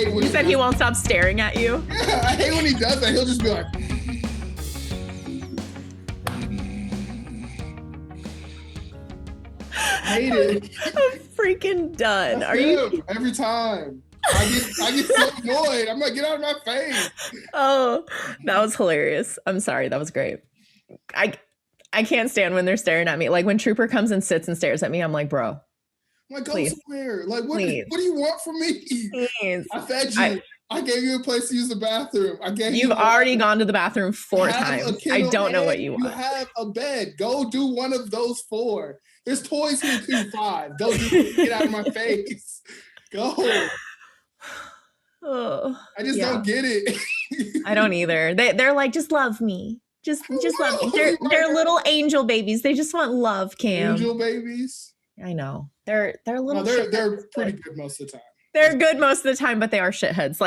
hate when You said he won't stop staring at you? Yeah, I hate when he does that. He'll just be like... I hate it. I'm freaking done. That's Are you? every time. I get so annoyed. I'm like, get out of my face. Oh, that was hilarious. I'm sorry. That was great. I can't stand when they're staring at me. Like when Trooper comes and sits and stares at me, I'm like, bro. I'm like, go please. somewhere. Like, what do you want from me? Please. I fed you. I gave you a place to use the bathroom. You've already gone to the bathroom 4 times. I don't know what you want. You have a bed. Go do one of those 4. There's toys here too. 5. Go do it. Get out of my face. Go. Oh, I just don't get it. I don't either. They're like, just love me. Just love me. They're little angel babies. They just want love, Cam. Angel babies. I know. They're little. No, they're pretty good most of the time. They're good most of the time, but they are shitheads.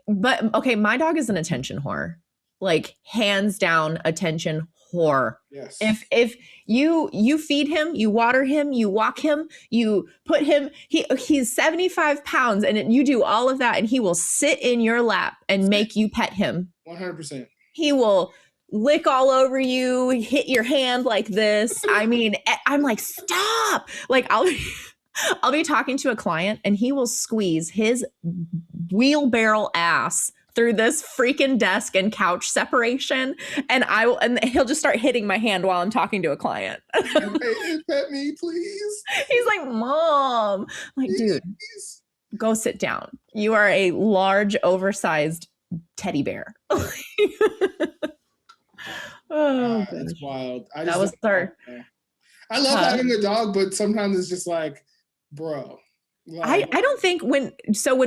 But okay, my dog is an attention whore. Like hands down attention whore. Yes. If you feed him, you water him, you walk him, you put him, he's 75 pounds and you do all of that and he will sit in your lap and make you pet him. 100%. He will lick all over you, hit your hand like this. I mean, I'm like, stop. Like I'll be talking to a client and he will squeeze his wheelbarrow ass through this freaking desk and couch separation. And he'll just start hitting my hand while I'm talking to a client. Pet me, please. He's like, Mom. I'm like, dude, go sit down. You are a large, oversized teddy bear. Oh, that's wild. I love having a dog, but sometimes it's just like, bro. Like, I don't think when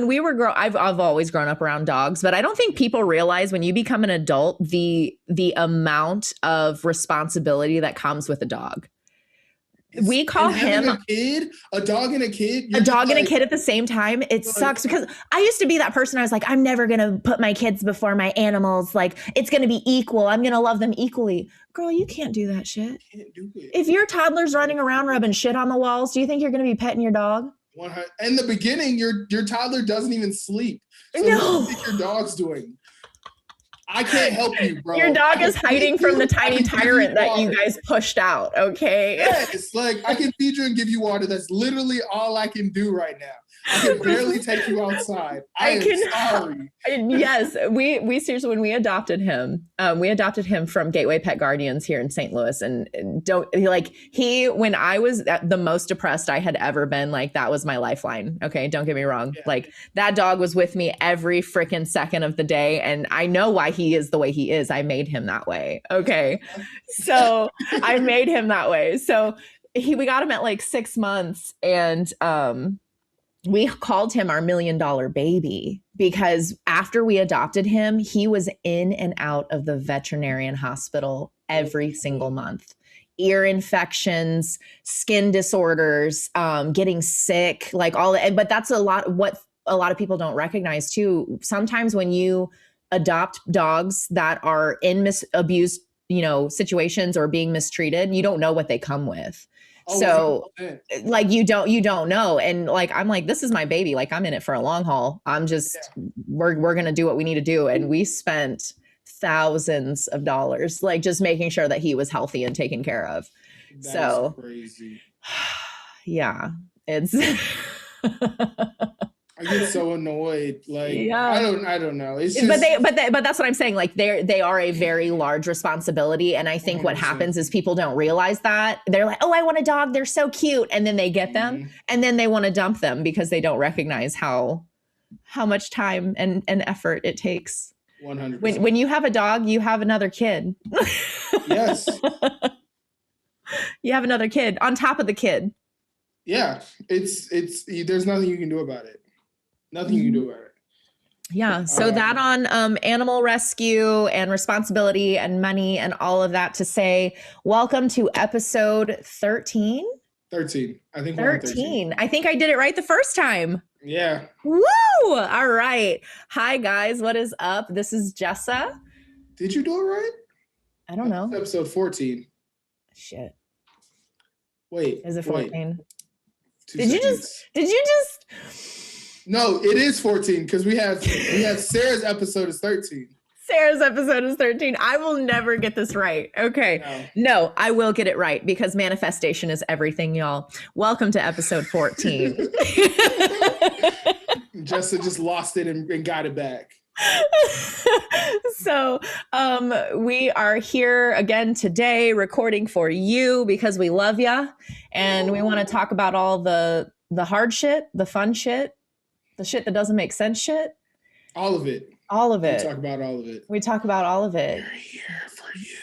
we were I've always grown up around dogs, but I don't think people realize when you become an adult the amount of responsibility that comes with a dog. We call him a dog and a kid. A dog and a kid at the same time. It sucks because I used to be that person. I was like, I'm never going to put my kids before my animals. Like, it's going to be equal. I'm going to love them equally. Girl, you can't do that shit. Can't do it. If your toddler's running around rubbing shit on the walls, do you think you're going to be petting your dog? In the beginning, your toddler doesn't even sleep. So what do you think your dog's doing? I can't help you, bro. Your dog is hiding from the tiny tyrant that you guys pushed out, okay? Yes, like I can feed you and give you water. That's literally all I can do right now. I can barely take you outside. I am sorry. Yes, we seriously, when we adopted him from Gateway Pet Guardians here in St. Louis, and when I was the most depressed I had ever been, like that was my lifeline. Okay, don't get me wrong. Yeah. Like that dog was with me every freaking second of the day, and I know why he is the way he is. I made him that way. Okay, so I made him that way. So we got him at like 6 months, and we called him our $1 million baby because after we adopted him, he was in and out of the veterinarian hospital every single month. Ear infections, skin disorders, getting sick, like all that. But that's what a lot of people don't recognize too. Sometimes when you adopt dogs that are in abused, situations or being mistreated, you don't know what they come with. So like you don't know. And like, I'm like, this is my baby. Like I'm in it for a long haul. I'm just, we're going to do what we need to do. And we spent thousands of dollars, like just making sure that he was healthy and taken care of. That's crazy. Yeah, it's, I get so annoyed. Like, yeah. I don't know. It's just, but that's what I'm saying. Like they are a very large responsibility. And I think 100%. What happens is people don't realize that. They're like, oh, I want a dog. They're so cute. And then they get them and then they want to dump them because they don't recognize how much time and effort it takes. 100%. When you have a dog, you have another kid. Yes. You have another kid on top of the kid. Yeah. It's there's nothing you can do about it. Nothing you can do about it. Yeah. So that on animal rescue and responsibility and money and all of that to say, welcome to episode 13. 13. I think 13. I think I did it right the first time. Yeah. Woo! All right. Hi, guys. What is up? This is Jessa. Did you do it right? I don't know. That's episode 14. Shit. Wait. Is it 14? Did you just... No, it is 14 because we have Sarah's episode is 13. Sarah's episode is 13. I will never get this right. Okay. No, I will get it right because manifestation is everything, y'all. Welcome to episode 14. Jessa just lost it and got it back. So we are here again today recording for you because we love ya and we want to talk about all the hard shit, the fun shit, the shit that doesn't make sense shit. All of it. All of it. We talk about all of it. We talk about all of it. We're here for you.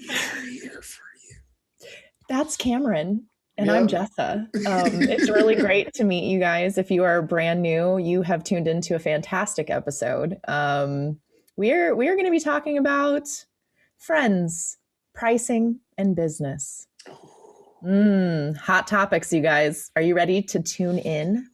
We're here for you. That's Cameron. And I'm Jessa. It's really great to meet you guys. If you are brand new, you have tuned into a fantastic episode. We are going to be talking about friends, pricing, and business. Hot topics, you guys. Are you ready to tune in?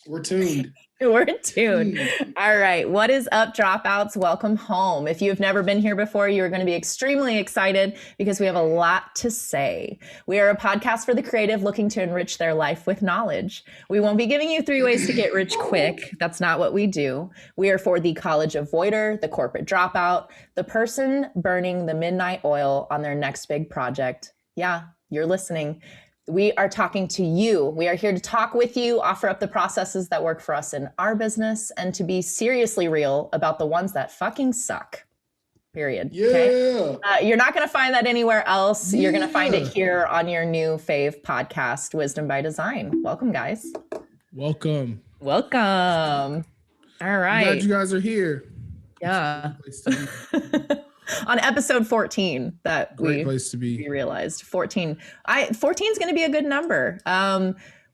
We're tuned. We're tuned. All right. What is up, dropouts? Welcome home. If you've never been here before, you're going to be extremely excited because we have a lot to say. We are a podcast for the creative looking to enrich their life with knowledge. We won't be giving you 3 ways to get rich quick. That's not what we do. We are for the college avoider, the corporate dropout, the person burning the midnight oil on their next big project. Yeah, you're listening. We are talking to you. We are here to talk with you, offer up the processes that work for us in our business, and to be seriously real about the ones that fucking suck. Period. Yeah. Okay? You're not going to find that anywhere else. You're going to find it here on your new fave podcast, Wisdom by Design. Welcome, guys. Welcome. Welcome. All right. I'm glad you guys are here. Yeah. On episode 14 that Great place to be. We realized 14 is going to be a good number.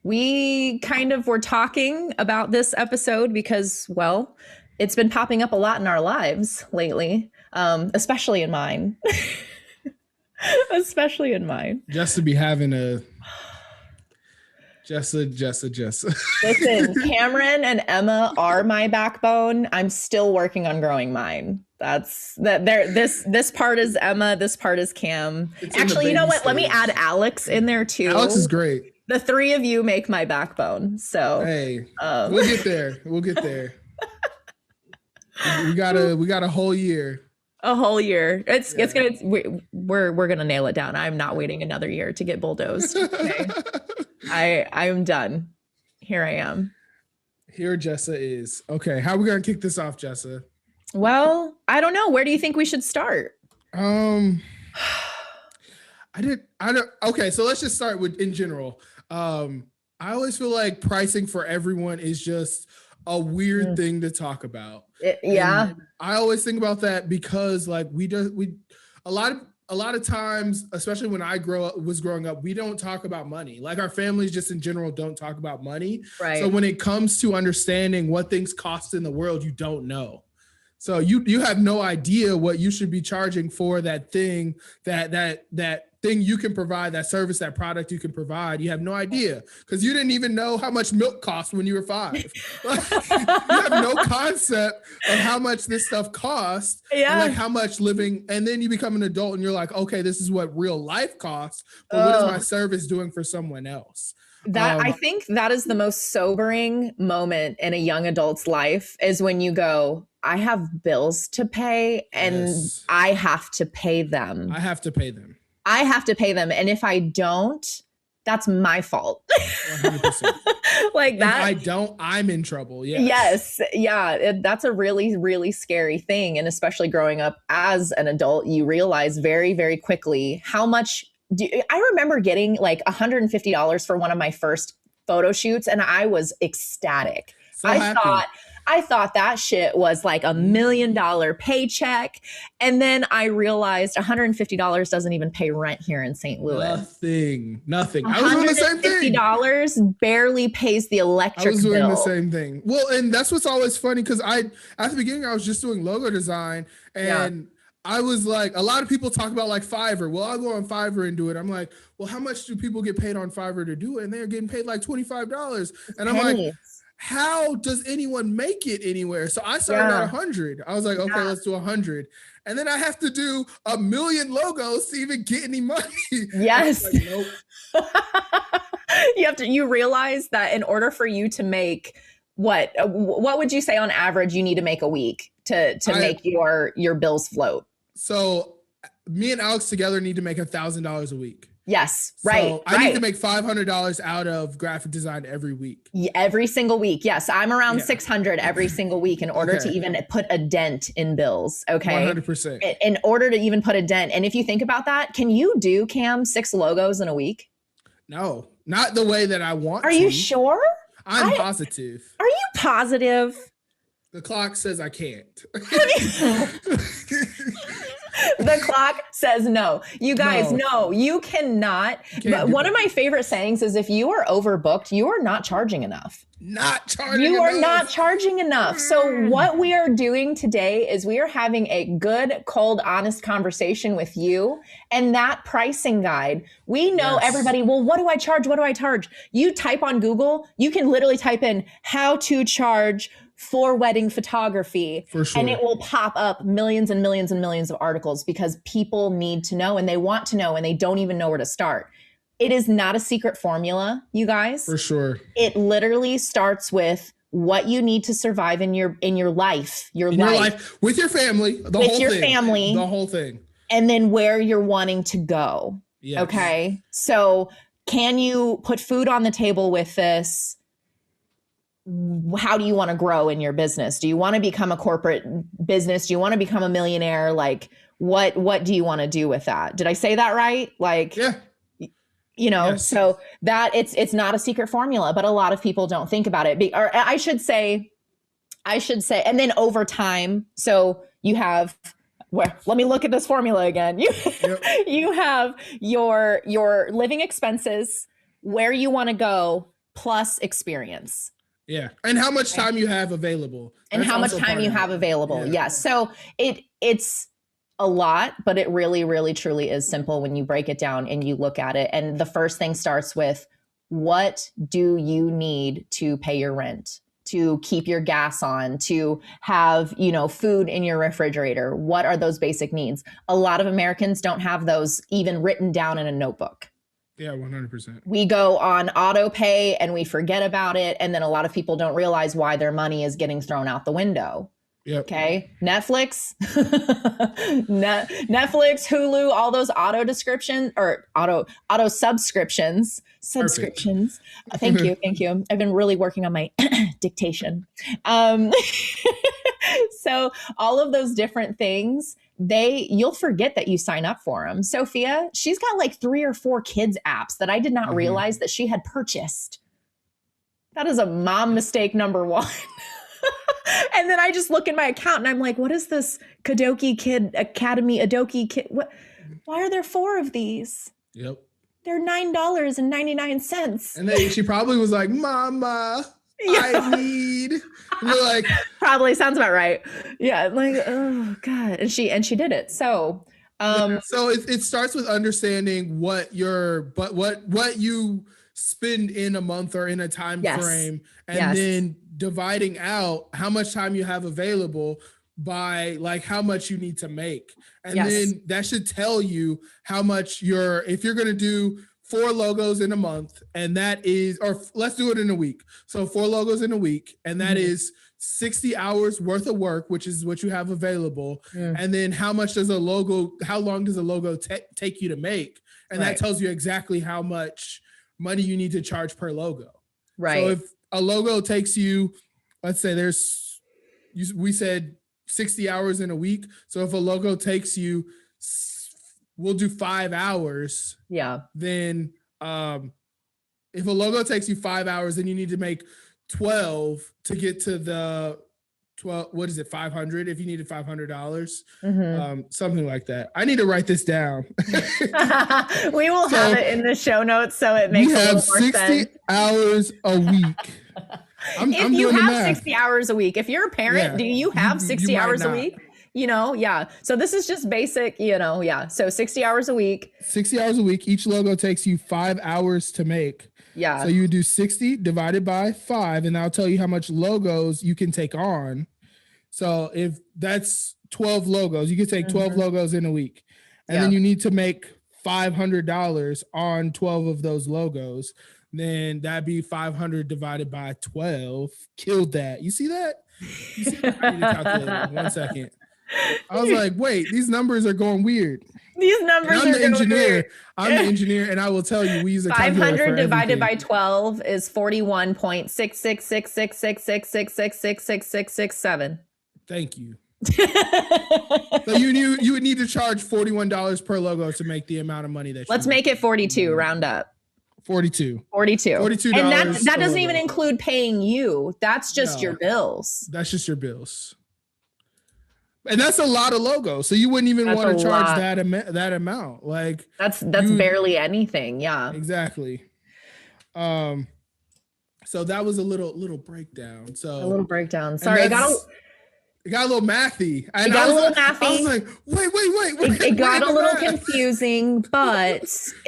We kind of were talking about this episode because, well, it's been popping up a lot in our lives lately, especially in mine. Especially in mine. Just to be having a Jessa. Listen, Cameron and Emma are my backbone. I'm still working on growing mine. This part is Emma, this part is Cam. Actually, you know what? Let me add Alex in there too. Alex is great. The 3 of you make my backbone. So hey, we'll get there. We'll get there. we got a whole year. A whole year. We're gonna nail it down. I'm not waiting another year to get bulldozed. Okay? I'm done. Here I am. Here Jessa is. Okay, how are we gonna kick this off, Jessa? Well, I don't know. Where do you think we should start? I don't. Okay, so let's just start with in general. I always feel like pricing for everyone is just a weird thing to talk about. Yeah. And I always think about that because like a lot of times, especially when I was growing up, we don't talk about money. Like our families just in general don't talk about money. Right. So when it comes to understanding what things cost in the world, you don't know. So you have no idea what you should be charging for that thing, that thing you can provide, that service, that product you can provide. You have no idea because you didn't even know how much milk cost when you were 5. You have no concept of how much this stuff costs. Yeah. And like how much living, and then you become an adult and you're like, okay, this is what real life costs, but what is my service doing for someone else? I think that is the most sobering moment in a young adult's life is when you go, I have bills to pay and I have to pay them. I have to pay them. And if I don't, that's my fault. 100%. Like that. If I don't, I'm in trouble. Yes. Yeah. That's a really, really scary thing. And especially growing up as an adult, you realize very, very quickly how much I remember getting like $150 for one of my first photo shoots and I was ecstatic. So happy. I thought that shit was like $1 million paycheck. And then I realized $150 doesn't even pay rent here in St. Louis. Nothing. I was doing the same thing. $150 barely pays the electric bill. I was doing the same thing. Well, and that's what's always funny because at the beginning, I was just doing logo design and I was like, a lot of people talk about like Fiverr. Well, I'll go on Fiverr and do it. I'm like, well, how much do people get paid on Fiverr to do it? And they're getting paid like $25. And I'm like, how does anyone make it anywhere? So I started at 100. I was like, okay, let's do 100. And then I have to do 1 million logos to even get any money. Yes. Like, nope. You realize that in order for you to make what would you say on average you need to make a week to make your bills float? So me and Alex together need to make $1,000 a week. Yes, right. So I need to make $500 out of graphic design every week. Every single week. Yes, I'm around 600 every single week in order to even put a dent in bills. Okay, 100%. In order to even put a dent. And if you think about that, can you do, Cam, 6 logos in a week? No, not the way that I want to. Are you sure? I'm positive. Are you positive? The clock says I can't. The clock says no. You guys, no, you cannot. But one of my favorite sayings is if you are overbooked, you are not charging enough. You are not charging enough. So what we are doing today is we are having a good, cold, honest conversation with you and that pricing guide. We know everybody, well, what do I charge? What do I charge? You type on Google, you can literally type in how to charge for wedding photography. For sure. And it will pop up millions and millions and millions of articles because people need to know and they want to know and they don't even know where to start. It is not a secret formula, you guys. For sure. It literally starts with what you need to survive in your life, your life with your family, the whole thing. And then where you're wanting to go. Yes. Okay. So can you put food on the table with this? How do you want to grow in your business? Do you want to become a corporate business? Do you want to become a millionaire? Like what do you want to do with that? Did I say that right? Like, you know, so that it's not a secret formula, but a lot of people don't think about it. Or I should say, and then over time, so you have, well, let me look at this formula again. You have your living expenses, where you want to go, plus experience. Yeah. And how much time you have available. And how much time you have available. Yes. So it's a lot, but it really, really, truly is simple when you break it down and you look at it. And the first thing starts with, what do you need to pay your rent, to keep your gas on, to have, food in your refrigerator? What are those basic needs? A lot of Americans don't have those even written down in a notebook. Yeah, 100%. We go on auto pay and we forget about it. And then a lot of people don't realize why their money is getting thrown out the window. Yep. Okay. Netflix, Hulu, all those auto subscriptions. Thank you. Thank you. I've been really working on my dictation. So all of those different things, you'll forget that you sign up for them. Sophia, she's got like 3 or 4 kids apps that I did not realize that she had purchased. That is a mom mistake number 1. And then I just look in my account and I'm like, what is this Kadoki Kid Academy Adoki Kid? What? Why are there 4 of these? Yep. They're $9.99. And then she probably was like, Mama, I need. And you're like, probably sounds about right. Yeah. Like, oh God. And she did it. So, so it starts with understanding what you spend in a month or in a time frame, and then dividing out how much time you have available by like how much you need to make. And then that should tell you how much if you're going to do 4 logos in a month, and that is, or let's do it in a week. So 4 logos in a week, and that is 60 hours worth of work, which is what you have available. And then how long does a logo take you to make? And that tells you exactly how much money you need to charge per logo. Right. So if a logo takes you, let's say we said 60 hours in a week. So if a logo takes you, we'll do 5 hours. Yeah. Then if a logo takes you 5 hours, then you need to make 12 to get to the 12. What is it? 500 if you needed $500, something like that. I need to write this down. We will have it in the show notes so it makes a little more sense. 60 hours a week. If you have 60 hours a week, if you're a parent, do you have 60 hours a week? So this is just basic, So 60 hours a week. 60 hours a week. Each logo takes you 5 hours to make. Yeah. So you would do 60 divided by 5, and I'll tell you how much logos you can take on. So if that's 12 logos, you can take 12 logos in a week. And then you need to make $500 on 12 of those logos. Then that'd be 500 divided by 12. Killed that. You see that? You see that? I need a calculator. 1 second. I was like, wait, these numbers are going weird. These numbers I'm the engineer. I'm the engineer, and I will tell you, we use a calculator 500 divided by 12 is 41.6666666666667. Thank you. So you would need to charge $41 per logo to make the amount of money that. Let's make it 42. Round up. 42. $42. And that doesn't even include paying you. That's just your bills. That's just your bills. And that's a lot of logos. So you wouldn't even want to charge that amount. Like that's barely anything. Yeah. Exactly. So that was a little breakdown. So a little breakdown. Sorry, it got a little mathy. I was like, wait. It got a little confusing, but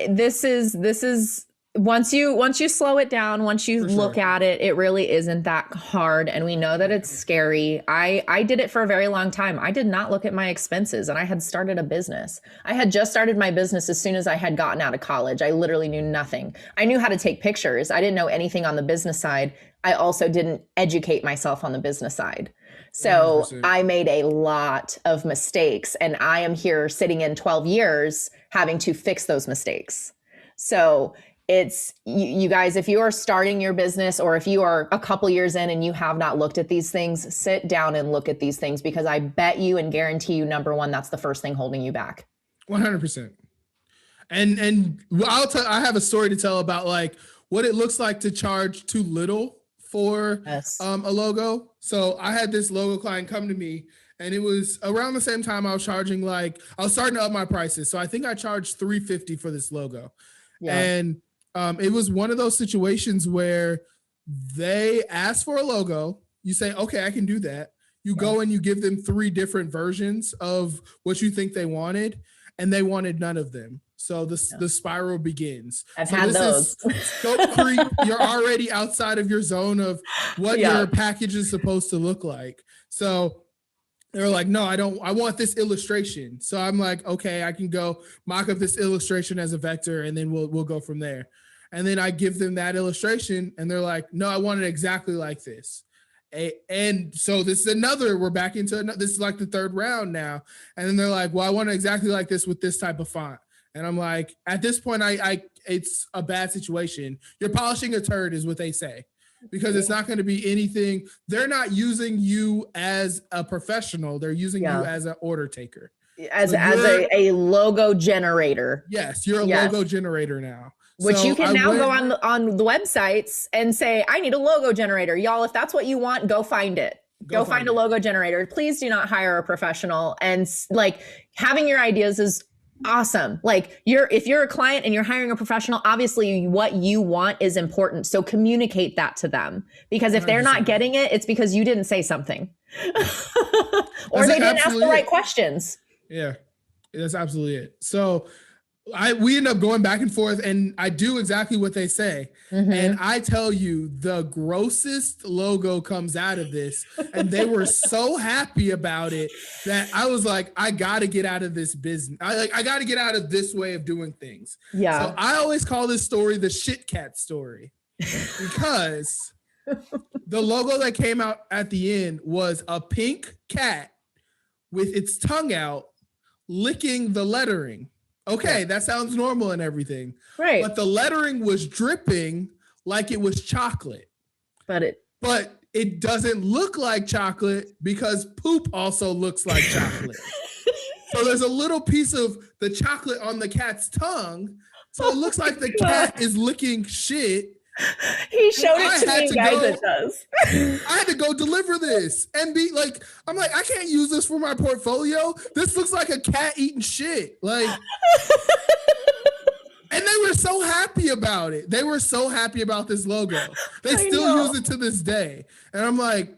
this is once you slow it down, once you look at it, it really isn't that hard. And we know that it's scary. I did it for a very long time. I did not look at my expenses, and I had started a business. I had just started my business as soon as I had gotten out of college. I literally knew nothing. I knew how to take pictures. I didn't know anything on the business side. I also didn't educate myself on the business side. So 100%. I made a lot of mistakes, and I am here sitting in 12 years having to fix those mistakes. So it's you guys, if you are starting your business, or if you are a couple years in and you have not looked at these things, sit down and look at these things, because I bet you and guarantee you, number one, that's the first thing holding you back. 100%. And I have a story to tell about like what it looks like to charge too little for a logo. So I had this logo client come to me, and it was around the same time I was starting to up my prices. So I think I charged $350 for this logo. Yeah. And it was one of those situations where they asked for a logo. You say, okay, I can do that. You go and you give them 3 different versions of what you think they wanted, and they wanted none of them. So the spiral begins. I've had those. Scope creep. You're already outside of your zone of what your package is supposed to look like. So they're like, no, I want this illustration. So I'm like, okay, I can go mock up this illustration as a vector, and then we'll go from there. And then I give them that illustration, and they're like, no, I want it exactly like this. And so this is we're back into this is like the 3rd round now. And then they're like, well, I want it exactly like this with this type of font. And I'm like, at this point, it's a bad situation. You're polishing a turd is what they say, because it's not going to be anything. They're not using you as a professional. They're using you as an order taker. As a logo generator. Yes, you're a logo generator now. Which you can now go on the websites and say, I need a logo generator. Y'all, if that's what you want, go find it. Go find a logo generator. Please do not hire a professional. And like, having your ideas is awesome. Like, if you're a client and you're hiring a professional, obviously what you want is important. So communicate that to them, because if they're not getting it, it's because you didn't say something or they didn't ask the right questions. Yeah, that's absolutely it. So we end up going back and forth, and I do exactly what they say. And I tell you, the grossest logo comes out of this, and they were so happy about it that I was like, I got to get out of this business. I got to get out of this way of doing things. Yeah. So I always call this story the shit cat story, because the logo that came out at the end was a pink cat with its tongue out licking the lettering. Okay, that sounds normal and everything. Right. But the lettering was dripping like it was chocolate. But it doesn't look like chocolate, because poop also looks like chocolate. So there's a little piece of the chocolate on the cat's tongue. So it looks like the cat is licking shit. He showed it to me, guys. It does. I had to go deliver this and be like, I'm like, I can't use this for my portfolio. This looks like a cat eating shit. Like, and they were so happy about it. They were so happy about this logo. They still use it to this day. And I'm like,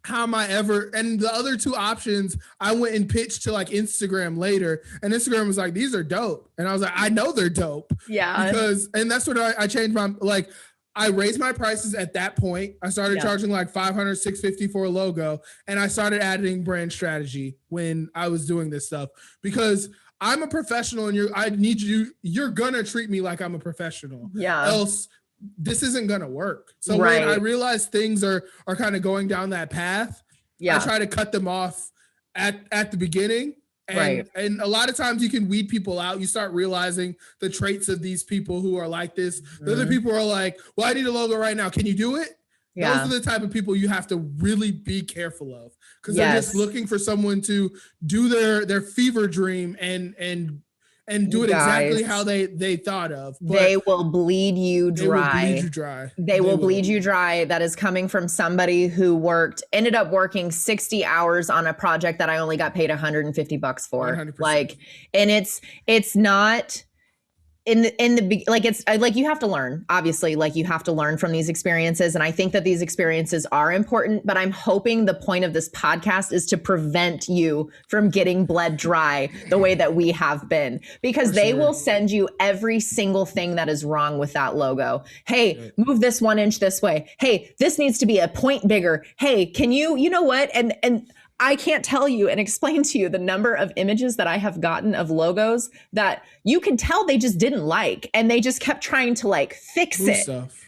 how am I ever? And the other two options, I went and pitched to like Instagram later, and Instagram was like, these are dope. And I was like, I know they're dope. Yeah. Because, and that's what I changed my, like, I raised my prices at that point. I started charging like 500, 650 for a logo. And I started adding brand strategy when I was doing this stuff because I'm a professional and you're going to treat me like I'm a professional. Yeah. Else this isn't going to work. So when I realized things are kind of going down that path, I try to cut them off at the beginning. And a lot of times you can weed people out. You start realizing the traits of these people who are like this. The other people are like, well, I need a logo right now. Can you do it? Those are the type of people you have to really be careful of because they're just looking for someone to do their fever dream and do it exactly how they thought of. But they will bleed you dry. They will bleed you dry. That is coming from somebody who ended up working 60 hours on a project that I only got paid $150 for. 100%. Like, and it's not in the like, it's like, you have to learn, obviously, like you have to learn from these experiences. And I think that these experiences are important, but I'm hoping the point of this podcast is to prevent you from getting bled dry the way that we have been, because they will send you every single thing that is wrong with that logo. Hey, move this 1 inch this way. Hey, this needs to be a point bigger. Hey, can you know what? And I can't tell you and explain to you the number of images that I have gotten of logos that you can tell they just didn't like. And they just kept trying to like fix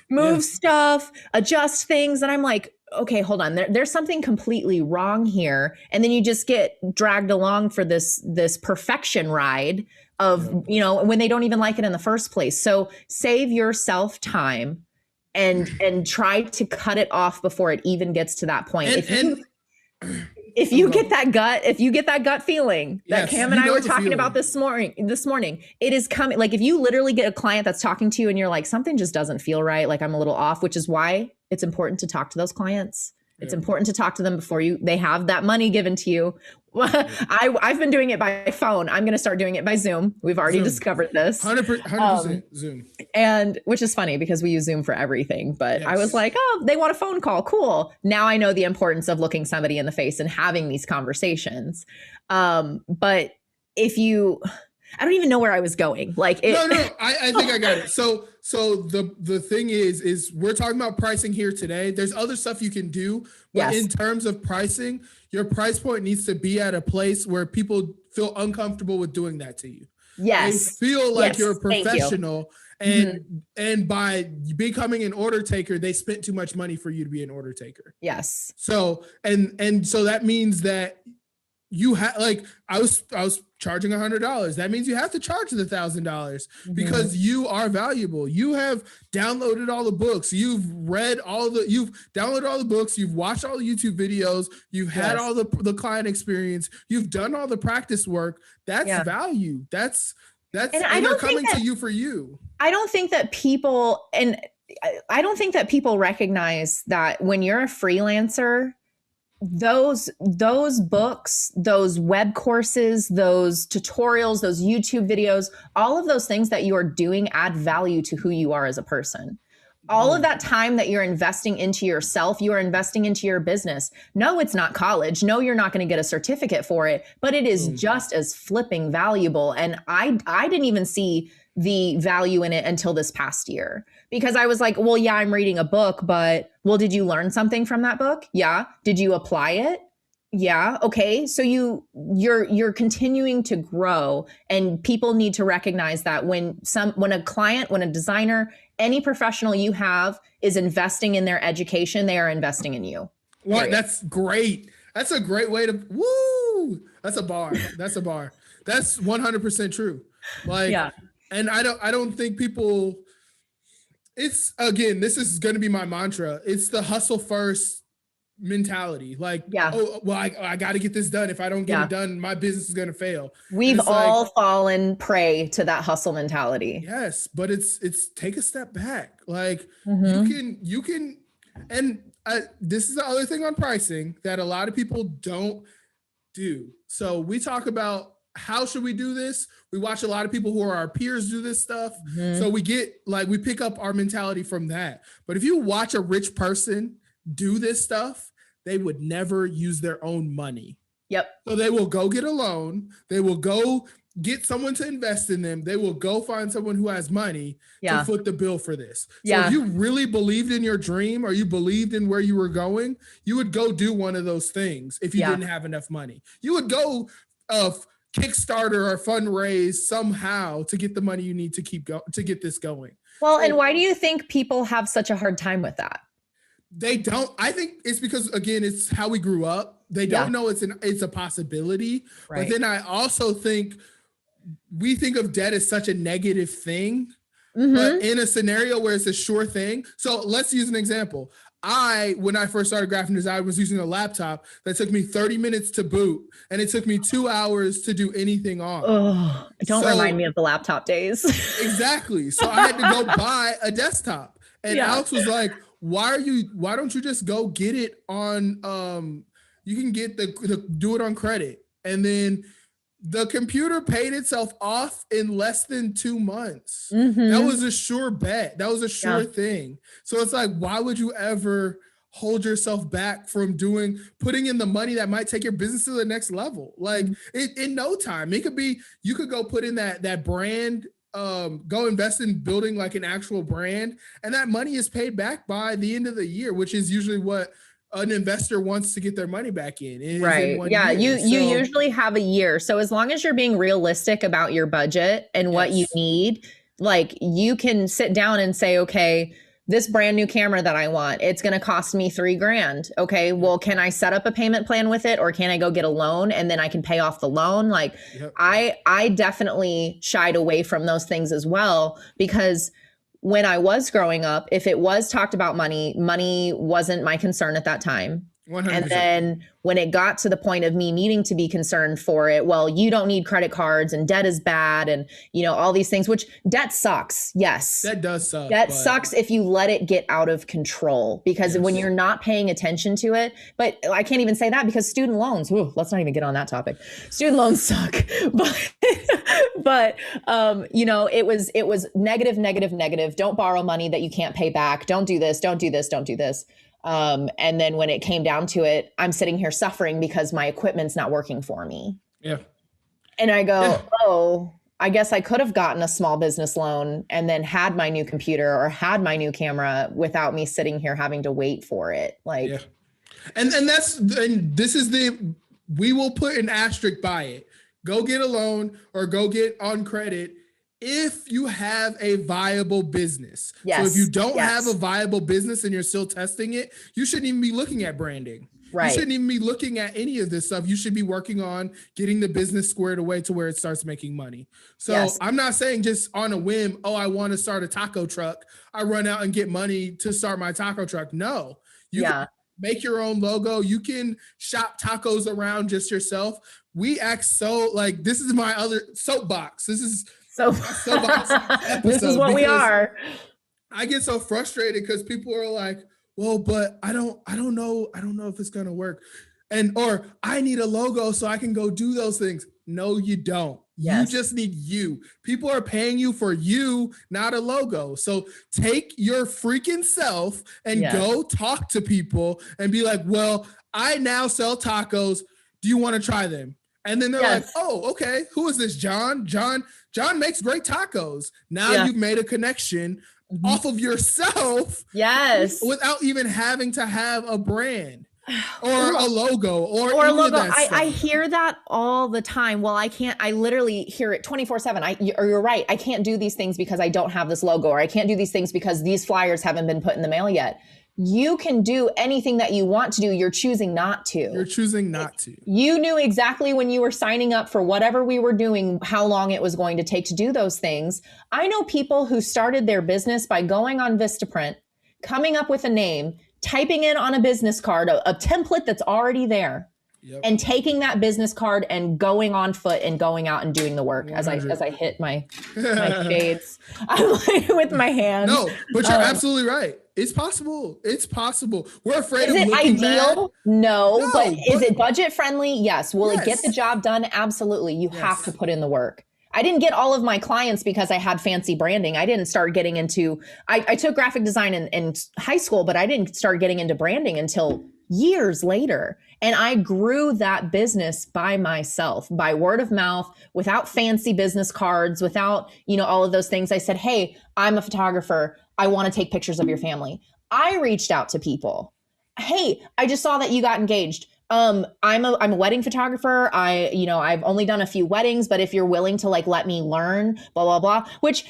move stuff, adjust things. And I'm like, okay, hold on. There's something completely wrong here. And then you just get dragged along for this perfection ride of, when they don't even like it in the first place. So save yourself time and try to cut it off before it even gets to that point. If you get that gut feeling that Cam and I were talking about this morning, it is coming. Like if you literally get a client that's talking to you and you're like, something just doesn't feel right, like I'm a little off, which is why it's important to talk to those clients. It's important to talk to them before they have that money given to you. I've been doing it by phone. I'm going to start doing it by Zoom. We've already discovered this. 100% Zoom. And which is funny because we use Zoom for everything. But I was like, oh, they want a phone call. Cool. Now I know the importance of looking somebody in the face and having these conversations. But I don't even know where I was going. Like I think I got it. So the thing is we're talking about pricing here today. There's other stuff you can do, but in terms of pricing, your price point needs to be at a place where people feel uncomfortable with doing that to you. Yes. They feel like you're a professional and by becoming an order taker, they spent too much money for you to be an order taker. Yes. So, and so that means that you have, like, I was charging $100. That means you have to charge the $1,000 because you are valuable. You have downloaded all the books. You've downloaded all the books. You've watched all the YouTube videos. You've had all the client experience. You've done all the practice work. That's value. That's, and they're coming to you for you. I don't think that people recognize that when you're a freelancer, those books, those web courses, those tutorials, those YouTube videos, all of those things that you are doing add value to who you are as a person. All of that time that you're investing into yourself, you are investing into your business. No, it's not college. No, you're not going to get a certificate for it, but it is just as flipping valuable. And I didn't even see the value in it until this past year, because I was like, well, yeah, I'm reading a book, but well, did you learn something from that book? Yeah. Did you apply it? Yeah. Okay. So you're continuing to grow, and people need to recognize that when a client, when a designer, any professional you have is investing in their education, they are investing in you. Well, that's great. That's a great way to, that's a bar. That's 100% true. Like, and I don't think people, it's, again, this is going to be my mantra. It's the hustle first mentality. Like, oh, well, I got to get this done. If I don't get it done, my business is going to fail. We've all fallen prey to that hustle mentality. Yes. But it's take a step back. Like you can, and this is the other thing on pricing that a lot of people don't do. So we talk about, how should we do this? We watch a lot of people who are our peers do this stuff. So we pick up our mentality from that. But if you watch a rich person do this stuff, they would never use their own money. Yep. So they will go get a loan. They will go get someone to invest in them. They will go find someone who has money to foot the bill for this. So if you really believed in your dream or you believed in where you were going, you would go do one of those things if you didn't have enough money. You would go Kickstarter or fundraise somehow to get the money you need to to get this going. Well, and why do you think people have such a hard time with that? They don't. I think it's because, again, it's how we grew up. They don't know it's a possibility. Right. But then I also think we think of debt as such a negative thing. But in a scenario where it's a sure thing. So let's use an example. When I first started graphic design, I was using a laptop that took me 30 minutes to boot, and it took me 2 hours to do anything on. Oh, don't remind me of the laptop days. Exactly. So I had to go buy a desktop. And Alex was like, why don't you just go get it on, you can get do it on credit. And then the computer paid itself off in less than 2 months. That was a sure bet. That was a sure thing. So it's like, why would you ever hold yourself back from putting in the money that might take your business to the next level? Like in no time, it could be, you could go put in that brand, go invest in building like an actual brand, and that money is paid back by the end of the year, which is usually what an investor wants to get their money back in. Right. Yeah. You usually have a year. So as long as you're being realistic about your budget and what you need, like you can sit down and say, okay, this brand new camera that I want, it's going to cost me $3,000. Okay. Well, can I set up a payment plan with it, or can I go get a loan and then I can pay off the loan? Like I definitely shied away from those things as well, because when I was growing up, if it was talked about money wasn't my concern at that time. 100%. And then when it got to the point of me needing to be concerned for it, well, you don't need credit cards and debt is bad. And, all these things, which debt sucks. Yes. That does suck. That sucks if you let it get out of control, because when you're not paying attention to it, but I can't even say that because student loans, let's not even get on that topic. Student loans suck. But it was negative. Don't borrow money that you can't pay back. Don't do this. Don't do this. Don't do this. And then when it came down to it, I'm sitting here suffering because my equipment's not working for me. Yeah. And I go, oh, I guess I could have gotten a small business loan and then had my new computer or had my new camera without me sitting here having to wait for it. Like, and we will put an asterisk by it. Go get a loan or go get on credit if you have a viable business. So if you don't have a viable business and you're still testing it, you shouldn't even be looking at branding. Right. You shouldn't even be looking at any of this stuff. You should be working on getting the business squared away to where it starts making money. So I'm not saying just on a whim, I want to start a taco truck, I run out and get money to start my taco truck. No, you can make your own logo. You can shop tacos around just yourself. We act so like, this is my other soapbox. This is this is what we are. I get so frustrated because people are like, well, but I don't know if it's gonna work. Or I need a logo so I can go do those things. No, you don't. You just need you. People are paying you for you, not a logo. So take your freaking self and go talk to people and be like, well, I now sell tacos. Do you want to try them? And then they're like, oh, okay. Who is this? John makes great tacos. Now you've made a connection off of yourself. Yes. Without even having to have a brand or a logo or a logo. I hear that all the time. Well, I literally hear it 24/7. You're right. I can't do these things because I don't have this logo, or I can't do these things because these flyers haven't been put in the mail yet. You can do anything that you want to do. You're choosing not to. You knew exactly when you were signing up for whatever we were doing, how long it was going to take to do those things. I know people who started their business by going on Vistaprint, coming up with a name, typing in on a business card, a template that's already there, and taking that business card and going on foot and going out and doing the work. 100. as I hit my shades with my hands. No, but you're absolutely right. It's possible. We're afraid of looking ideal? Bad. No, but is it budget friendly? Yes. Will it get the job done? Absolutely. You have to put in the work. I didn't get all of my clients because I had fancy branding. I didn't start getting into, I took graphic design in high school, but I didn't start getting into branding until years later. And I grew that business by myself, by word of mouth, without fancy business cards, without, all of those things. I said, hey, I'm a photographer. I want to take pictures of your family. I reached out to people. Hey, I just saw that you got engaged. I'm a wedding photographer. I've only done a few weddings, but if you're willing to let me learn, blah, blah, blah, which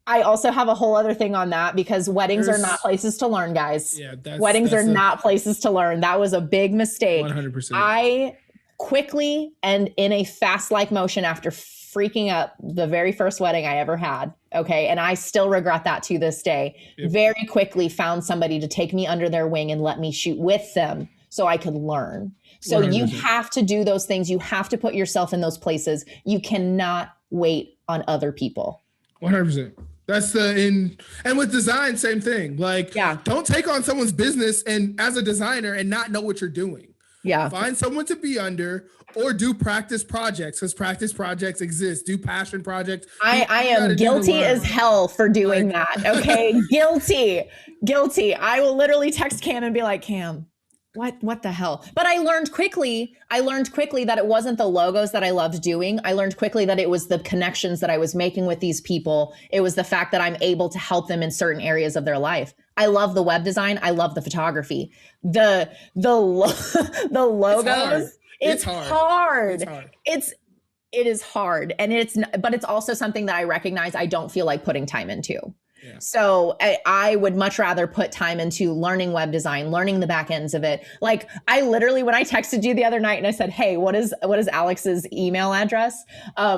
I also have a whole other thing on that, because weddings are not places to learn, guys. Yeah, weddings are not places to learn. That was a big mistake. 100%. I quickly and in a fast-like motion, after freaking up the very first wedding I ever had, okay, and I still regret that to this day, very quickly found somebody to take me under their wing and let me shoot with them so I could learn. So 100%. You have to do those things. You have to put yourself in those places. You cannot wait on other people. 100%. That's and with design, same thing. Don't take on someone's business and as a designer and not know what you're doing. Yeah. Find someone to be under, or do practice projects, because practice projects exist. Do passion projects. I am guilty as hell for doing that. Okay. Guilty. I will literally text Cam and be like, Cam, what the hell? But I learned quickly that it wasn't the logos that I loved doing. I learned quickly that it was the connections that I was making with these people. It was the fact that I'm able to help them in certain areas of their life. I love the web design. I love the photography. The logos. It's hard. It is hard. But it's also something that I recognize I don't feel like putting time into. Yeah. So I would much rather put time into learning web design, learning the back ends of it. I literally, when I texted you the other night and I said, hey, what is Alex's email address?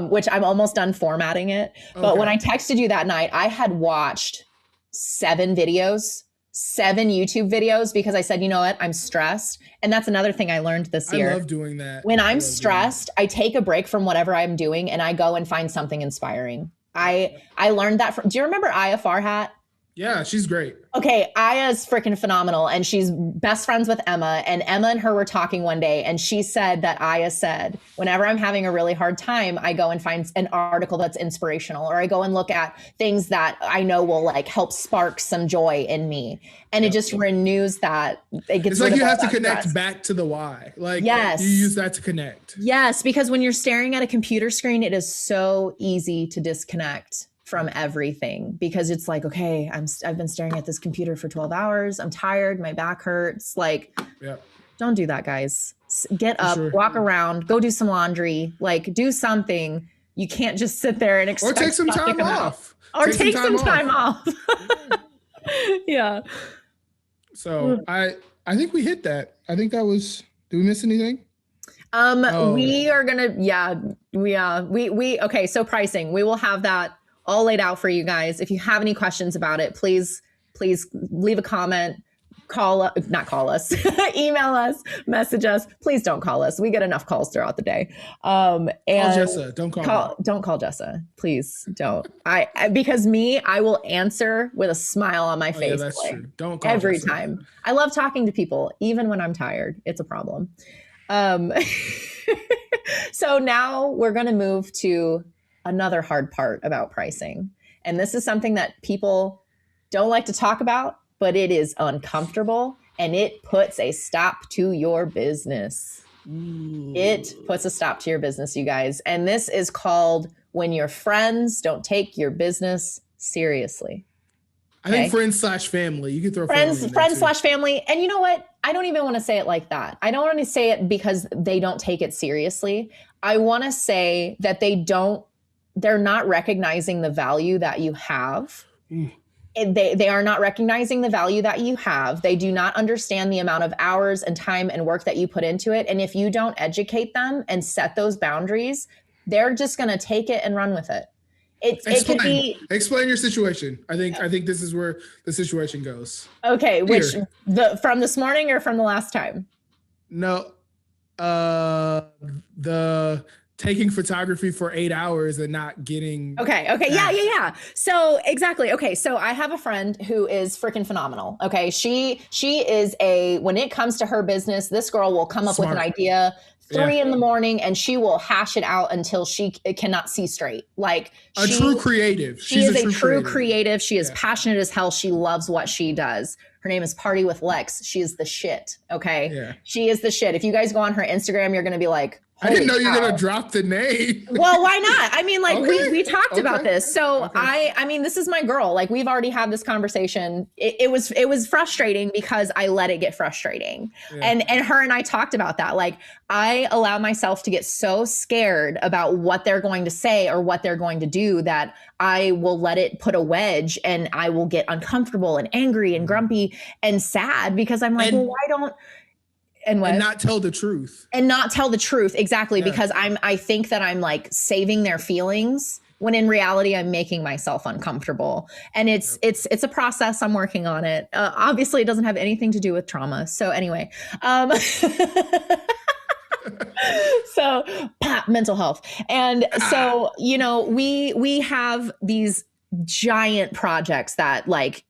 Which I'm almost done formatting it. Okay. But when I texted you that night, I had watched 7 YouTube videos, because I said, you know what, I'm stressed. And that's another thing I learned this year. I love doing that. When I'm stressed, I take a break from whatever I'm doing and I go and find something inspiring. I learned that do you remember Aya Farhat? Yeah, she's great. Okay, Aya's freaking phenomenal, and she's best friends with Emma, and Emma and her were talking one day, and she said that Aya said, whenever I'm having a really hard time, I go and find an article that's inspirational, or I go and look at things that I know will help spark some joy in me. And it just renews that. It's like you have to connect back to the why. Yes. You use that to connect. Yes, because when you're staring at a computer screen, it is so easy to disconnect from everything, because it's okay, I've been staring at this computer for 12 hours. I'm tired. My back hurts. Don't do that, guys. Get up, walk around, go do some laundry, do something. You can't just sit there and expect. Or take some time off. Take some time off. Yeah. So I think we hit that. I think that was, did we miss anything? We are going to, okay. So pricing, we will have that all laid out for you guys. If you have any questions about it, please leave a comment, not call us, email us, message us. Please don't call us. We get enough calls throughout the day. And call Jessa. Don't call Jessa. Please don't. Because I will answer with a smile on my face. Yeah, that's true. Don't call every Jessa. time. I love talking to people, even when I'm tired. It's a problem. So now we're going to move to another hard part about pricing. And this is something that people don't like to talk about, but it is uncomfortable and it puts a stop to your business. Ooh. It puts a stop to your business, you guys. And this is called when your friends don't take your business seriously. I think friends/family. You can throw friends/family. And you know what? I don't even want to say it like that. I don't want to say it because they don't take it seriously. I want to say that they're not recognizing the value that you have. They are not recognizing the value that you have. They do not understand the amount of hours and time and work that you put into it. And if you don't educate them and set those boundaries, they're just going to take it and run with it. Explain your situation. I think this is where the situation goes. Okay, from this morning or from the last time? No, the taking photography for 8 hours and not getting. Okay. Yeah. So exactly. Okay. So I have a friend who is freaking phenomenal. Okay. She is when it comes to her business, this girl will come up with an idea 3 a.m. and she will hash it out until she cannot see straight. True creative. She is a true creative. She is passionate as hell. She loves what she does. Her name is Party with Lex. She is the shit. Okay. Yeah. She is the shit. If you guys go on her Instagram, you're going to be like, I didn't know cow. you're going to drop the name. Well, why not? I mean, like Okay. we talked about this. So Okay. I mean, this is my girl. Like we've already had this conversation. It was frustrating because I let it get frustrating. Yeah. And her and I talked about that. Like I allow myself to get so scared about what they're going to say or what they're going to do that I will let it put a wedge and I will get uncomfortable and angry and grumpy and sad because I'm like, well, why don't and not tell the truth. And not tell the truth. Exactly. Yeah. Because I think that I'm like saving their feelings when in reality, I'm making myself uncomfortable. And it's a process. I'm working on it. Obviously it doesn't have anything to do with trauma. So anyway, so mental health. And so, you know, we have these giant projects that like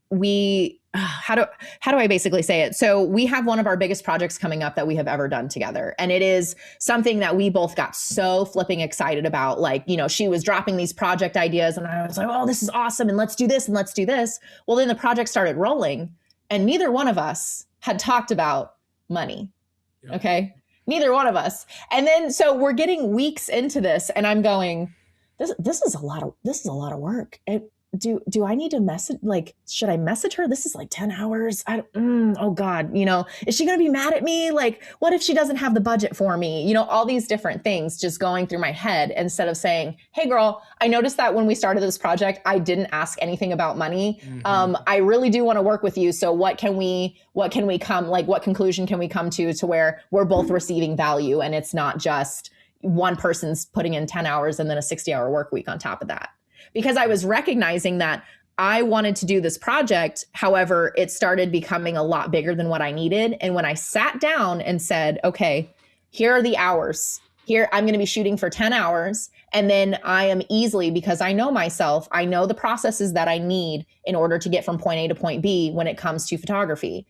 how do I basically say it? So we have one of our biggest projects coming up that we have ever done together. And it is something that we both got so flipping excited about. Like, you know, she was dropping these project ideas and I was like, oh, this is awesome. And let's do this and let's do this. Well, then the project started rolling and neither one of us had talked about money. Yep. Okay. Neither one of us. And then, so we're getting weeks into this and I'm going, this is a lot of work. Do I need to message? Like, should I message her? This is like 10 hours. Oh God, you know, is she going to be mad at me? Like, what if she doesn't have the budget for me? You know, all these different things just going through my head instead of saying, hey girl, I noticed that when we started this project, I didn't ask anything about money. Mm-hmm. I really do want to work with you. So what conclusion can we come to where we're both receiving value and it's not just one person's putting in 10 hours and then a 60-hour work week on top of that. Because I was recognizing that I wanted to do this project. However, it started becoming a lot bigger than what I needed. And when I sat down and said, okay, here are the hours. Here, I'm going to be shooting for 10 hours. And then I am easily, because I know myself, I know the processes that I need in order to get from point A to point B when it comes to photography.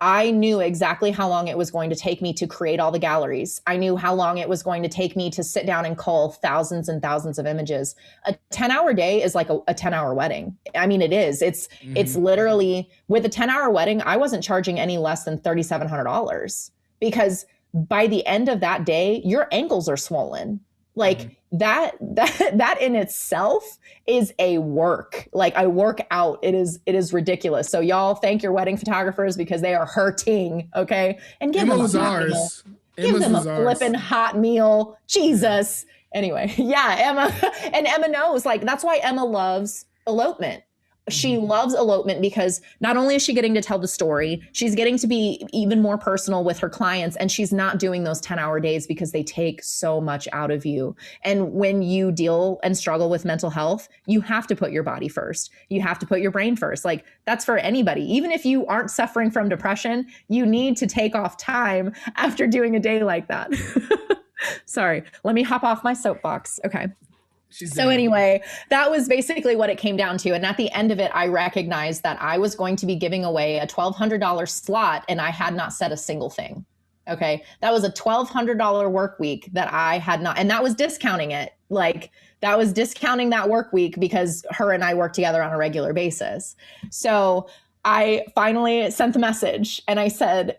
I knew exactly how long it was going to take me to create all the galleries. I knew how long it was going to take me to sit down and cull thousands and thousands of images. A 10-hour day is like a 10-hour wedding. I mean, it is. It's literally, with a 10-hour wedding, I wasn't charging any less than $3,700 because by the end of that day, your ankles are swollen. Like that in itself is a work, like a workout. It is ridiculous. So y'all thank your wedding photographers because they are hurting. Okay. And give them a ours. Give them a flipping hot meal. Jesus. Anyway. Yeah. Emma knows, like, that's why Emma loves elopement. She loves elopement because not only is she getting to tell the story, she's getting to be even more personal with her clients. And she's not doing those 10-hour days because they take so much out of you. And when you deal and struggle with mental health, you have to put your body first. You have to put your brain first. Like, that's for anybody. Even if you aren't suffering from depression, you need to take off time after doing a day like that. Sorry, let me hop off my soapbox. Okay. So anyway, that was basically what it came down to. And at the end of it, I recognized that I was going to be giving away a $1,200 slot and I had not said a single thing. Okay. That was a $1,200 work week that I had not, and that was discounting it. Like, that was discounting that work week because her and I work together on a regular basis. So I finally sent the message and I said,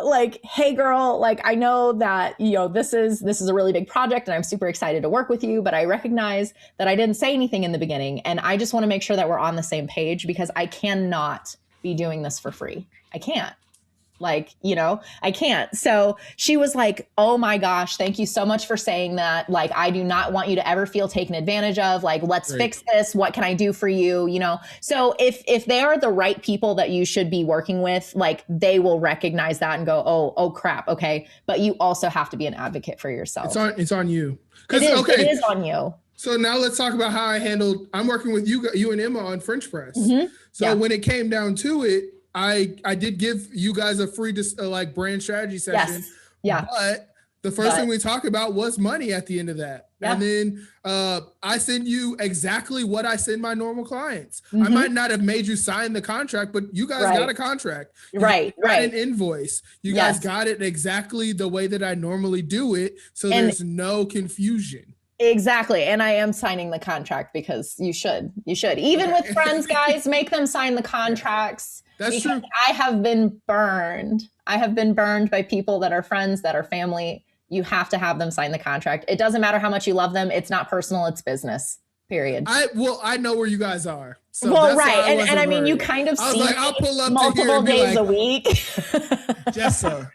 like, hey girl, like, I know that, you know, this is a really big project and I'm super excited to work with you, but I recognize that I didn't say anything in the beginning. And I just want to make sure that we're on the same page because I cannot be doing this for free. I can't. Like, you know, I can't. So she was like, oh my gosh, thank you so much for saying that. Like, I do not want you to ever feel taken advantage of. Like, let's fix this. What can I do for you? You know, so if they are the right people that you should be working with, like, they will recognize that and go, oh crap. Okay. But you also have to be an advocate for yourself. It's on you. It is on you. So now let's talk about how I'm working with you and Emma on French press. Mm-hmm. So when it came down to it, I did give you guys a free like brand strategy session. Yes. Yeah. But the first thing we talked about was money at the end of that. Yeah. And then I send you exactly what I send my normal clients. Mm-hmm. I might not have made you sign the contract, but you guys got a contract. You got an invoice. You guys got it exactly the way that I normally do it. So there's no confusion. Exactly. And I am signing the contract because you should. You should. Even with friends, guys, make them sign the contracts. That's because true. I have been burned. I have been burned by people that are friends, that are family. You have to have them sign the contract. It doesn't matter how much you love them. It's not personal, it's business. Period. I know where you guys are. So Well, that's right. why I And I mean, worried. you kind of I was see like, I'll pull up to here multiple and be days like, a week. Jessa,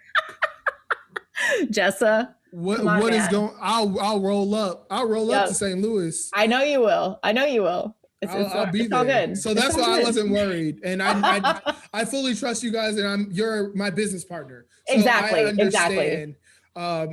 Jessa, what is going? I'll roll up. I'll roll up to St. Louis. I know you will. I know you will. I'll be it's there. all good. So that's why I wasn't worried, and I fully trust you guys, and you're my business partner. So exactly. I understand,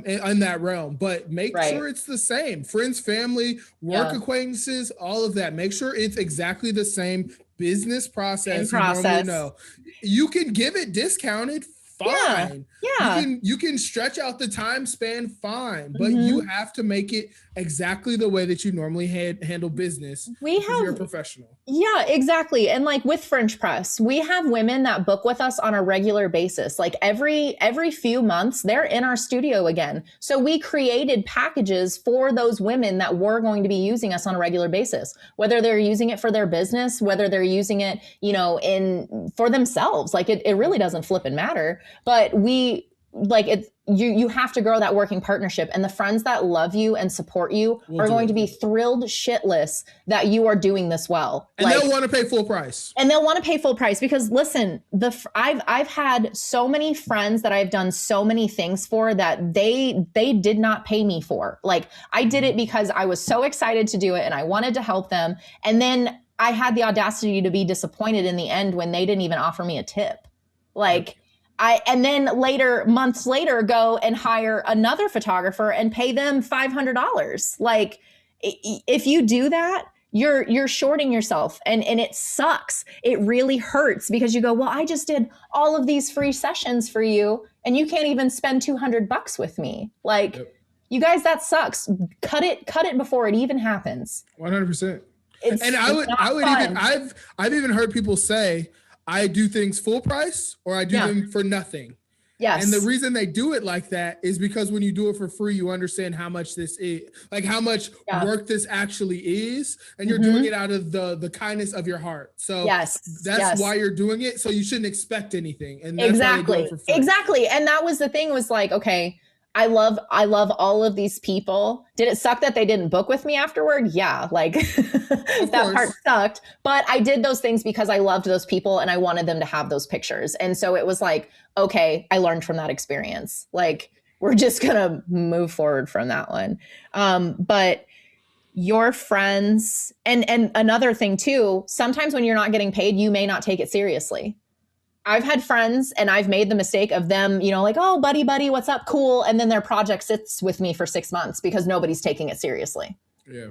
in that realm, but make sure it's the same. Friends, family, work acquaintances, all of that. Make sure it's exactly the same business process. You normally know. You can give it discounted. Fine. Yeah. You can stretch out the time span, fine, but you have to make it exactly the way that you normally handle business. You're a professional. Yeah, exactly. And like with French press, we have women that book with us on a regular basis. Like every few months, they're in our studio again. So we created packages for those women that were going to be using us on a regular basis, whether they're using it for their business, whether they're using it, for themselves. Like it really doesn't flip and matter. But you have to grow that working partnership, and the friends that love you and support you are going to be thrilled shitless that you are doing this well. And they'll want to pay full price. And they'll want to pay full price because listen, I've had so many friends that I've done so many things for that they did not pay me for. Like I did it because I was so excited to do it and I wanted to help them. And then I had the audacity to be disappointed in the end when they didn't even offer me a tip. And then months later, go and hire another photographer and pay them $500. Like, if you do that, you're shorting yourself, and it sucks. It really hurts because you go, well, I just did all of these free sessions for you, and you can't even spend $200 with me. Like, you guys, that sucks. Cut it before it even happens. 100%. I've even heard people say, I do things full price or I do them for nothing. Yes. And the reason they do it like that is because when you do it for free, you understand how much this is, like how much work this actually is. And you're doing it out of the kindness of your heart. So that's why you're doing it. So you shouldn't expect anything. And that's why they do it for free. Exactly. And that was the thing, was like, okay, I love all of these people. Did it suck that they didn't book with me afterward? Yeah, like that part sucked. But I did those things because I loved those people and I wanted them to have those pictures. And so it was like, okay, I learned from that experience. Like, we're just gonna move forward from that one. But your friends, and another thing too, sometimes when you're not getting paid, you may not take it seriously. I've had friends and I've made the mistake of them, like, oh, buddy, what's up? Cool. And then their project sits with me for 6 months because nobody's taking it seriously. Yeah,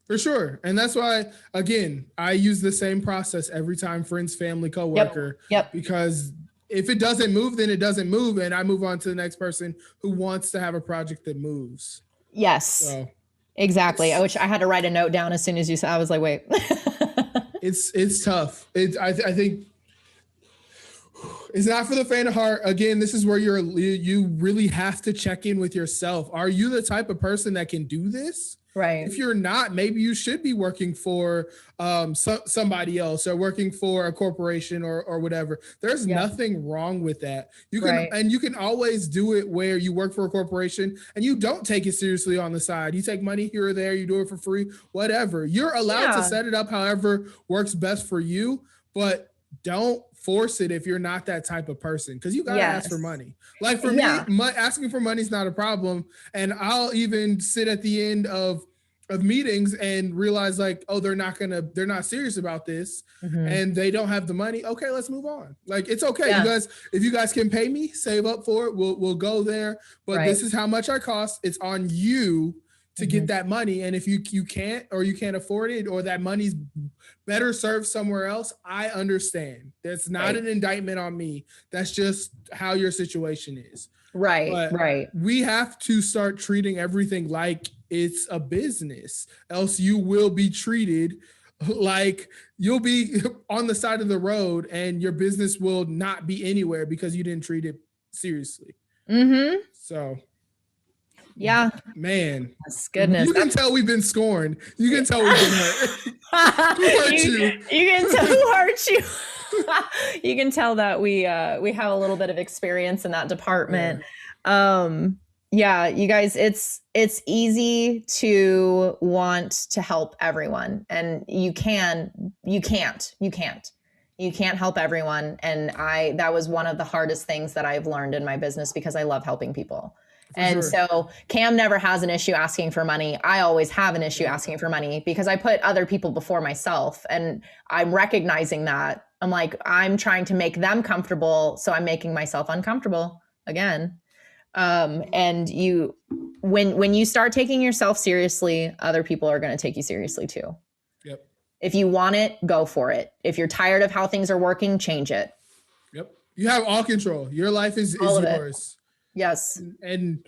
for sure. And that's why, again, I use the same process every time, friends, family, coworker, because if it doesn't move, then it doesn't move. And I move on to the next person who wants to have a project that moves. Yes, so, exactly. I had to write a note down as soon as you said, I was like, wait, it's tough. I think, it's not for the faint of heart. Again, this is where you really have to check in with yourself. Are you the type of person that can do this? Right. If you're not, maybe you should be working for somebody else or working for a corporation or whatever. There's nothing wrong with that. You can and you can always do it where you work for a corporation and you don't take it seriously on the side. You take money here or there, you do it for free, whatever. You're allowed to set it up however works best for you, but don't force it if you're not that type of person, because you gotta ask for money. Like for me, asking for money is not a problem, and I'll even sit at the end of meetings and realize like, oh, they're not serious about this, and they don't have the money. Okay, let's move on. Like, it's okay. You guys, if you guys can pay me, save up for it. We'll go there. But this is how much I cost. It's on you to get that money. And if you can't, or you can't afford it, or that money's better served somewhere else, I understand. That's not an indictment on me. That's just how your situation is. Right. We have to start treating everything like it's a business, else you will be treated like you'll be on the side of the road and your business will not be anywhere because you didn't treat it seriously. So Yeah. Man, Goodness. you can tell we've been scorned. You can tell we've been hurt. Who hurt you? You can tell who hurt you. You can tell that we have a little bit of experience in that department. Yeah, you guys, it's easy to want to help everyone, and you can't help everyone. And that was one of the hardest things that I've learned in my business, because I love helping people. So Cam never has an issue asking for money. I always have an issue asking for money, because I put other people before myself, and I'm recognizing that. I'm like, I'm trying to make them comfortable, so I'm making myself uncomfortable again. And when you start taking yourself seriously, other people are going to take you seriously too. Yep. If you want it, go for it. If you're tired of how things are working, change it. Yep. You have all control. Your life is yours. Yes. And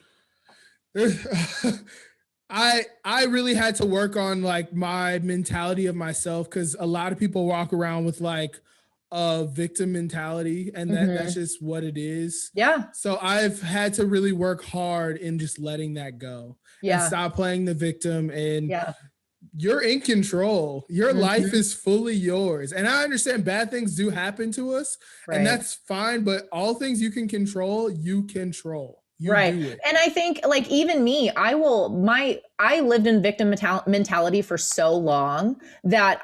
I really had to work on like my mentality of myself, because a lot of people walk around with like a victim mentality, and that's just what it is. Yeah. So I've had to really work hard in just letting that go and stop playing the victim. And you're in control. Your life is fully yours. And I understand bad things do happen to us, and that's fine. But all things you can control, you control. You do it. And I think like even me, I lived in victim mentality for so long that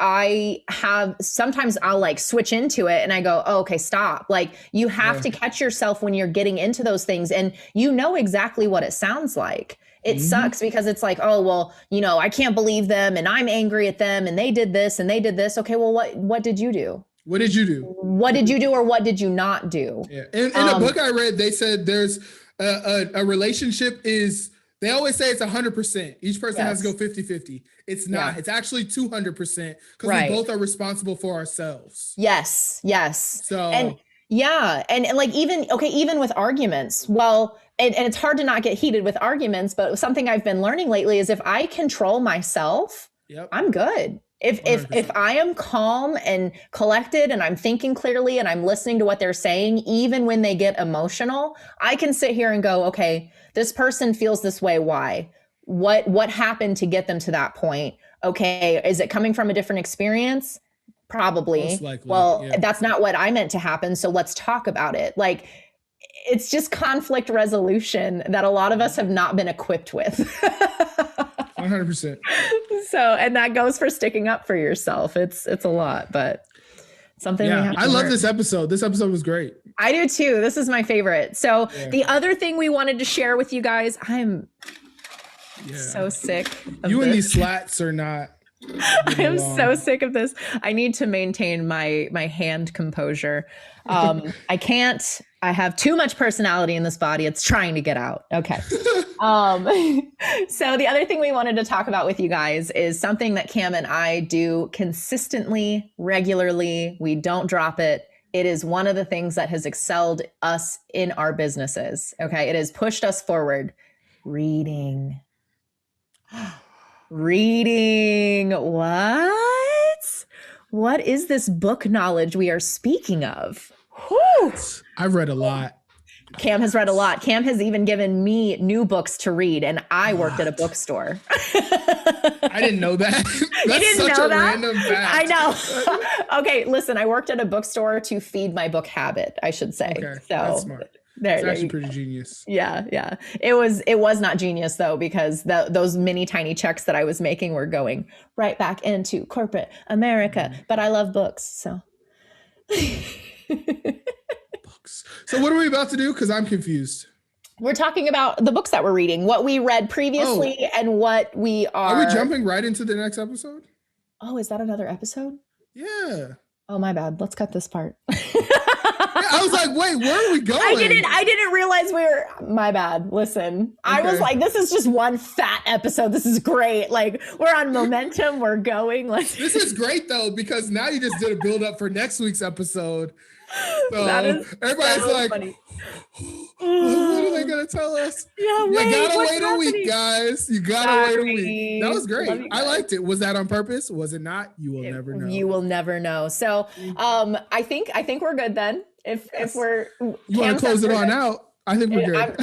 sometimes I'll like switch into it and I go, oh, okay, stop. Like you have to catch yourself when you're getting into those things, and you know exactly what it sounds like. It sucks because it's like, oh, well, I can't believe them, and I'm angry at them, and they did this and they did this. Okay, well, what did you do? What did you do? What did you do, or what did you not do? Yeah. In a book I read, they said there's a relationship is, they always say it's 100%. Each person has to go 50-50. It's not. It's actually 200%, because we both are responsible for ourselves. Yes. So and like even with arguments, well, and it's hard to not get heated with arguments, but something I've been learning lately is if I control myself, I'm good. If I am calm and collected, and I'm thinking clearly, and I'm listening to what they're saying, even when they get emotional, I can sit here and go, okay, this person feels this way. Why? What happened to get them to that point? Okay. Is it coming from a different experience? Probably. Most likely, well, that's not what I meant to happen. So let's talk about it. Like, it's just conflict resolution that a lot of us have not been equipped with. 100%. So, and that goes for sticking up for yourself. It's a lot, but something we have to love learn. this episode. This episode was great. I do too. This is my favorite. So the other thing we wanted to share with you guys, I'm so sick of you this. And these slats are not. I am so sick of this. I need to maintain my hand composure. I can't. I have too much personality in this body. It's trying to get out. Okay. So the other thing we wanted to talk about with you guys is something that Cam and I do consistently, regularly. We don't drop it. It is one of the things that has excelled us in our businesses. Okay. It has pushed us forward. Reading. Reading. What is this book knowledge we are speaking of? Whew. I've read a lot. Cam has read a lot. Cam has even given me new books to read, and I worked at a bookstore. I didn't know that. That's such a random fact. I know. Okay, listen, I worked at a bookstore to feed my book habit, I should say. Okay, so that's smart. It's actually pretty genius. Yeah. It was not genius though, because those mini tiny checks that I was making were going right back into corporate America. But I love books, so. Books. So what are we about to do? Because I'm confused. We're talking about the books that we're reading, what we read previously, and what we are. Are we jumping right into the next episode? Oh, is that another episode? Yeah. Oh, my bad. Let's cut this part. I was like, wait, where are we going? I didn't realize my bad. Listen, okay. I was like, this is just one fat episode. This is great. Like, we're on momentum. We're going. This is great though, because now you just did a build up for next week's episode. So everybody's like, funny. What are they going to tell us? Yeah, you gotta wait a week, guys. You gotta wait a week. That was great. I liked it. Was that on purpose? Was it not? You will never know. You will never know. So I think we're good then. If we're, you want to close it on out, I think we're good.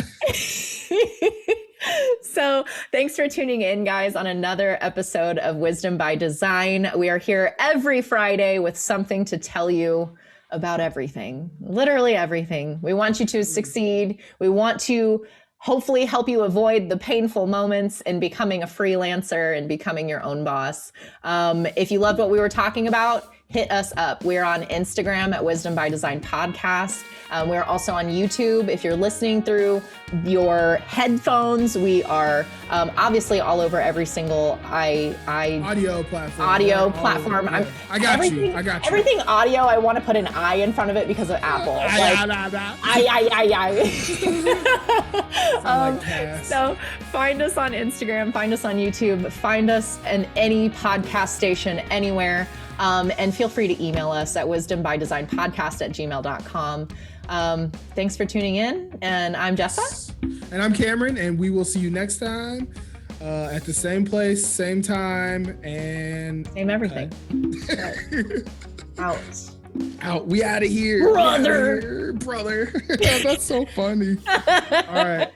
So thanks for tuning in, guys, on another episode of Wisdom by Design. We are here every Friday with something to tell you about everything, literally everything. We want you to succeed. We want to hopefully help you avoid the painful moments in becoming a freelancer and becoming your own boss. If you loved what we were talking about, hit us up. We're on Instagram at Wisdom by Design Podcast. We're also on YouTube. If you're listening through your headphones, we are obviously all over every single audio platform. I got you. Everything audio, I want to put an I in front of it because of Apple. So find us on Instagram, find us on YouTube, find us in any podcast station anywhere. And feel free to email us at wisdombydesignpodcast@gmail.com. Thanks for tuning in. And I'm Jessa. And I'm Cameron. And we will see you next time at the same place, same time, and same everything. Out. We out of here. Brother. That's so funny. All right.